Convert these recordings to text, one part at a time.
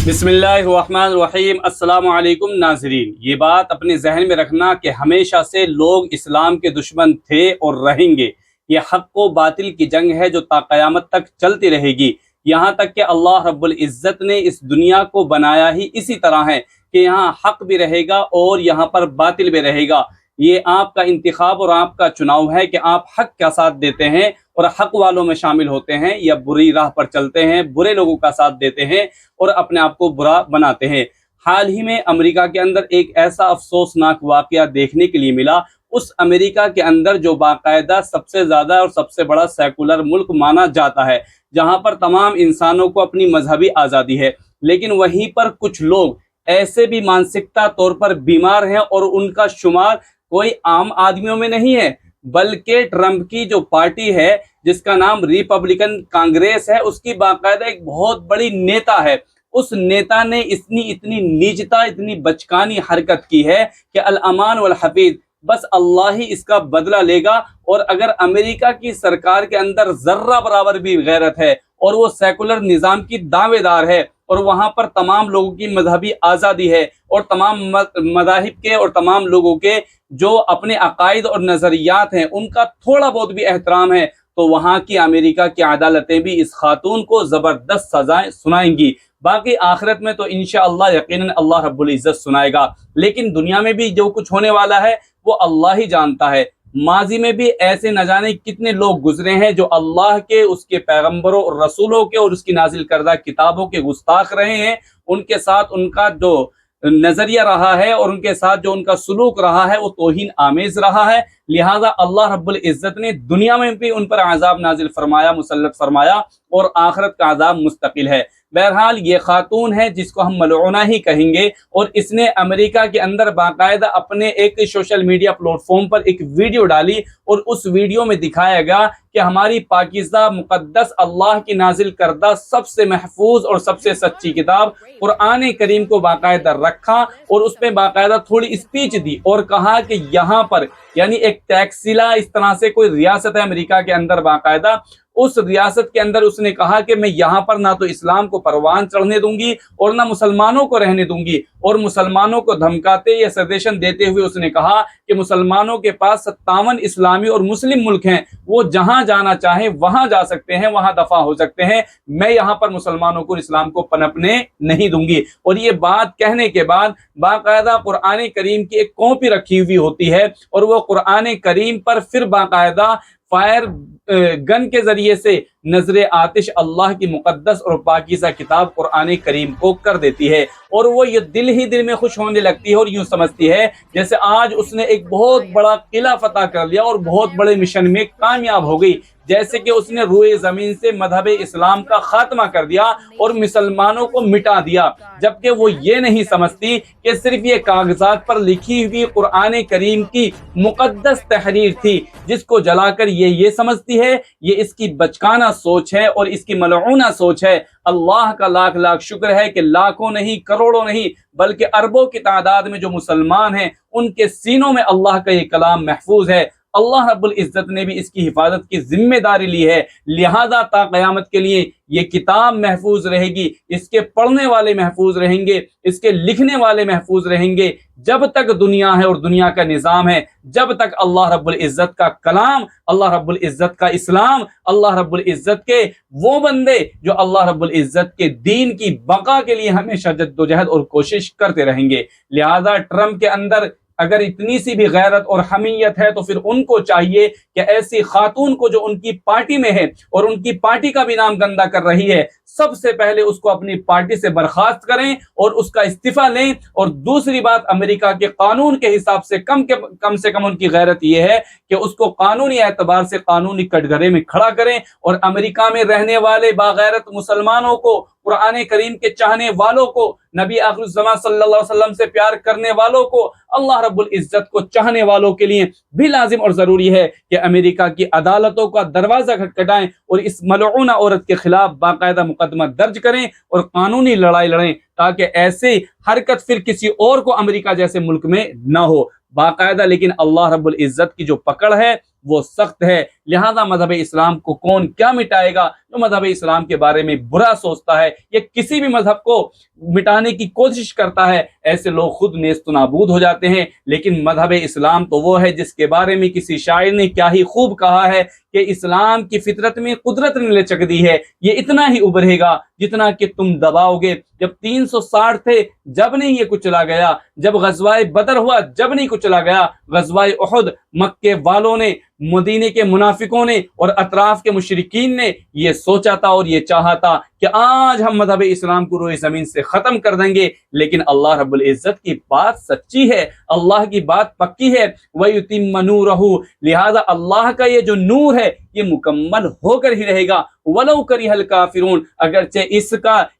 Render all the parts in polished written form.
बिस्मिल्लाहिर्रहमानिर्रहीम। अस्सलामु अलैकुम नाज़रीन, ये बात अपने जहन में रखना कि हमेशा से लोग इस्लाम के दुश्मन थे और रहेंगे। ये हक़ व बातिल की जंग है जो ता क़यामत तक चलती रहेगी। यहाँ तक कि अल्लाह रब्बुल इज़्ज़त ने इस दुनिया को बनाया ही इसी तरह है कि यहाँ हक़ भी रहेगा और यहाँ पर बातिल भी रहेगा। ये आपका इंतखाब और आपका चुनाव है कि आप हक़ का साथ देते हैं और हक़ वालों में शामिल होते हैं, या बुरी राह पर चलते हैं, बुरे लोगों का साथ देते हैं और अपने आप को बुरा बनाते हैं। हाल ही में अमेरिका के अंदर एक ऐसा अफसोसनाक वाक़या देखने के लिए मिला। उस अमेरिका के अंदर जो बाकायदा सबसे ज़्यादा और सबसे बड़ा सेकुलर मुल्क माना जाता है, जहाँ पर तमाम इंसानों को अपनी मजहबी आज़ादी है, लेकिन वहीं पर कुछ लोग ऐसे भी मानसिकता तौर पर बीमार हैं और उनका शुमार कोई आम आदमियों में नहीं है, बल्कि ट्रंप की जो पार्टी है जिसका नाम रिपब्लिकन कांग्रेस है, उसकी बाकायदा एक बहुत बड़ी नेता है। उस नेता ने इतनी नीचता, इतनी बचकानी हरकत की है कि अल अमान वल हफीज, बस अल्लाह ही इसका बदला लेगा। और अगर अमेरिका की सरकार के अंदर जर्रा बराबर भी गैरत है और वो सेकुलर निज़ाम की दावेदार है और वहाँ पर तमाम लोगों की मजहबी आज़ादी है और तमाम मज़ाहिब के और तमाम लोगों के जो अपने अकायद और नज़रियात हैं उनका थोड़ा बहुत भी एहतराम है, तो वहाँ की अमेरिका की अदालतें भी इस खातून को ज़बरदस्त सज़ाएं सुनाएंगी। बाकी आखिरत में तो इंशाअल्लाह यकीनन अल्लाह रब्बुल इज़्ज़त सुनाएगा, लेकिन दुनिया में भी जो कुछ होने वाला है वो अल्लाह ही जानता है। माजी में भी ऐसे न जाने कितने लोग गुजरे हैं जो अल्लाह के, उसके पैगंबरों और रसूलों के और उसकी नाजिल करदा किताबों के गुस्ताख रहे हैं। उनके साथ उनका जो नजरिया रहा है और उनके साथ जो उनका सुलूक रहा है वो तौहीन आमेज रहा है। लिहाजा अल्लाह रब्बुल इज़्ज़त ने दुनिया में भी उन पर अज़ाब नाजिल फरमाया, मुसल्लत फरमाया, और आखिरत का अज़ाब मुस्तकिल है। बहरहाल ये खातून है जिसको हम मलऊना ही कहेंगे, और इसने अमेरिका के अंदर बाकायदा अपने एक सोशल मीडिया प्लेटफॉर्म पर एक वीडियो डाली और उस वीडियो में दिखाया गया कि हमारी पाकीज़ा मुक़द्दस अल्लाह की नाजिल करदा सबसे महफूज और सबसे सच्ची किताब कुरान करीम को बाकायदा रखा और उस पर बाकायदा थोड़ी स्पीच दी और कहा कि यहाँ पर यानी एक टैक्सिला इस तरह से कोई रियासत है अमेरिका के अंदर, बाकायदा उस रियासत के अंदर उसने कहा कि मैं यहाँ पर ना तो इस्लाम को परवान चढ़ने दूंगी और ना मुसलमानों को रहने दूंगी। और मुसलमानों को धमकाते या सजेशन देते हुए उसने कहा कि मुसलमानों के पास 57 इस्लामी और मुस्लिम मुल्क हैं, वो जहां जाना चाहें वहां जा सकते हैं, वहां दफा हो सकते हैं, मैं यहाँ पर मुसलमानों को, इस्लाम को पनपने नहीं दूंगी। और ये बात कहने के बाद बाकायदा कुरान करीम की एक कॉपी रखी हुई होती है और वो कुरान करीम पर फिर बाकायदा फायर गन के जरिए से नजर आतिश अल्लाह की मुकद्दस और पाकीज़ा किताब कुरान करीम को कर देती है। और वो ये दिल ही दिल में खुश होने लगती है और यूं समझती है जैसे आज उसने एक बहुत बड़ा किला फतह कर लिया और बहुत बड़े मिशन में कामयाब हो गई, जैसे कि उसने रूए जमीन से मजहब इस्लाम का खात्मा कर दिया और मुसलमानों को मिटा दिया। जबकि वो ये नहीं समझती कि सिर्फ ये कागजात पर लिखी हुई कुरान करीम की मुकद्दस तहरीर थी, जिसको जलाकर ये समझती है ये इसकी बचकाना सोच है और इसकी मलऊना सोच है। अल्लाह का लाख लाख शुक्र है कि लाखों नहीं, करोड़ों नहीं, बल्कि अरबों की तादाद में जो मुसलमान हैं उनके सीनों में अल्लाह का ये कलाम महफूज है। अल्लाह रब्बुल इज़्ज़त ने भी इसकी हिफाजत की जिम्मेदारी ली है, लिहाजा ता क़यामत के लिए ये किताब महफूज रहेगी, इसके पढ़ने वाले महफूज रहेंगे, इसके लिखने वाले महफूज रहेंगे। जब तक दुनिया है और दुनिया का निज़ाम है, जब तक अल्लाह रब्बुल इज़्ज़त का कलाम, अल्लाह रब्बुल इज़्ज़त का इस्लाम, अल्लाह रब्बुल इज़्ज़त के वो बंदे जो अल्लाह रब्बुल इज़्ज़त के दीन की बका के लिए हमेशा जद्दोजहद और कोशिश करते रहेंगे। लिहाजा ट्रंप के अंदर अगर इतनी सी भी गैरत और हमीयत है तो फिर उनको चाहिए कि ऐसी खातून को जो उनकी पार्टी में है और उनकी पार्टी का भी नाम गंदा कर रही है, सबसे पहले उसको अपनी पार्टी से बर्खास्त करें और उसका इस्तीफा लें। और दूसरी बात, अमेरिका के कानून के हिसाब से कम उनकी गैरत यह है कि उसको कानूनी एतबार से कानूनी कटघरे में खड़ा करें और अमेरिका में रहने वाले बागैरत मुसलमानों को, कुरान करीम के चाहने वालों को, नबी आखिर ज़मां सल्लल्लाहु अलैहि वसल्लम से प्यार करने वालों को, अल्लाह रब्बुल इज़्ज़त को चाहने वालों के लिए भी लाजिम और जरूरी है कि अमेरिका की अदालतों का दरवाजा खटखटाएं और इस मलऊना औरत के खिलाफ बाकायदा मुकदमा दर्ज करें और कानूनी लड़ाई लड़ें, ताकि ऐसे हरकत फिर किसी और को अमेरिका जैसे मुल्क में न हो बाकायदा। लेकिन अल्लाह रब्बुल इज़्ज़त की जो पकड़ है وہ سخت ہے۔ لہذا مذہب اسلام کو کون کیا مٹائے گا؟ جو مذہب اسلام کے بارے میں برا سوچتا ہے یا کسی بھی مذہب کو مٹانے کی کوشش کرتا ہے، ایسے لوگ خود نیست و نابود ہو جاتے ہیں۔ لیکن مذہب اسلام تو وہ ہے جس کے بارے میں کسی شاعر نے کیا ہی خوب کہا ہے کہ اسلام کی فطرت میں قدرت نے لچک دی ہے، یہ اتنا ہی ابھرے گا جتنا کہ تم دباؤ گے۔ جب 360 تھے جب نہیں یہ کچلا گیا، جب غزوہ بدر ہوا جب نہیں کچلا گیا، غزوہ احد مکے والوں نے، مدینے کے منافقوں نے اور اطراف کے مشرکین نے یہ سوچا تھا اور یہ چاہا تھا کہ آج ہم مذہب اسلام کو روئے زمین سے ختم کر دیں گے، لیکن اللہ رب العزت کی بات سچی ہے، اللہ کی بات پکی ہے۔ وَيُتِمَّ نُورَهُ، لہذا اللہ کا یہ جو نور ہے یہ مکمل ہو کر ہی رہے گا۔ وَلَوْ كَرِهَ الْكَافِرُونَ، اگرچہ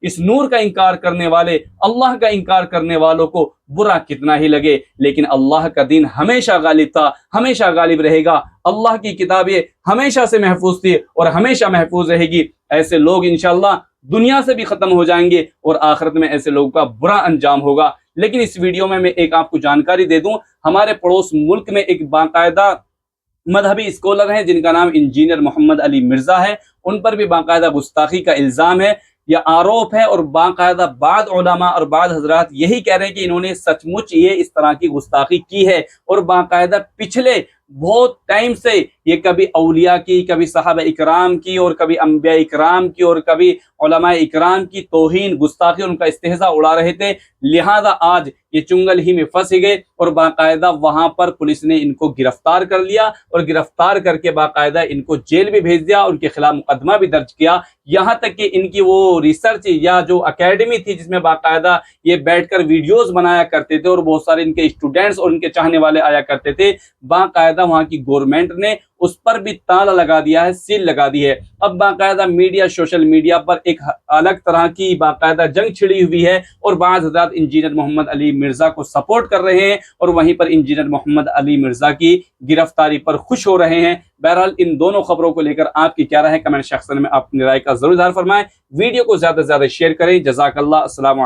اس نور کا انکار کرنے والے، اللہ کا انکار کرنے والوں کو برا کتنا ہی لگے، لیکن اللہ کا دین ہمیشہ غالب تھا، ہمیشہ غالب رہے گا۔ اللہ کی کتابیں ہمیشہ سے محفوظ تھی اور ہمیشہ محفوظ رہے گی۔ ایسے لوگ انشاءاللہ دنیا سے بھی ختم ہو جائیں گے اور آخرت میں ایسے لوگوں کا برا انجام ہوگا۔ لیکن اس ویڈیو میں ایک آپ کو جانکاری دے دوں، ہمارے پڑوس ملک میں ایک باقاعدہ مذہبی اسکالر ہیں جن کا نام انجینئر محمد علی مرزا ہے، ان پر بھی باقاعدہ گستاخی کا الزام ہے یا آروپ ہے، اور باقاعدہ بعض علماء اور بعض حضرات یہی کہہ رہے ہیں کہ انہوں نے سچ مچ یہ اس طرح کی گستاخی کی ہے، اور باقاعدہ پچھلے بہت ٹائم سے یہ کبھی اولیاء کی، کبھی صحابہ اکرام کی، اور کبھی انبیاء اکرام کی، اور کبھی علماء اکرام کی توہین، گستاخی، ان کا استہزاء اڑا رہے تھے۔ لہذا آج یہ چنگل ہی میں پھنس گئے اور باقاعدہ وہاں پر پولیس نے ان کو گرفتار کر لیا، اور گرفتار کر کے باقاعدہ ان کو جیل بھی بھیج دیا، ان کے خلاف مقدمہ بھی درج کیا۔ یہاں تک کہ ان کی وہ ریسرچ یا جو اکیڈمی تھی جس میں باقاعدہ یہ بیٹھ کر ویڈیوز بنایا کرتے تھے اور بہت سارے ان کے اسٹوڈنٹس اور ان کے چاہنے والے آیا کرتے تھے، باقاعدہ وہاں کی گورنمنٹ نے اس پر بھی تالا لگا دیا ہے، سیل لگا دی ہے۔ اب باقاعدہ میڈیا، سوشل میڈیا پر ایک الگ طرح کی باقاعدہ جنگ چھڑی ہوئی ہے، اور بعض حضرات انجینئر محمد علی مرزا کو سپورٹ کر رہے ہیں اور وہیں پر انجینئر محمد علی مرزا کی گرفتاری پر خوش ہو رہے ہیں۔ بہرحال ان دونوں خبروں کو لے کر آپ کی کیا رائے ہے؟ کمنٹ سیکشن میں اپنی رائے کا ضرور اظہار فرمائیں۔ ویڈیو کو زیادہ سے زیادہ شیئر کریں۔ جزاک اللہ۔ السلام علیکم۔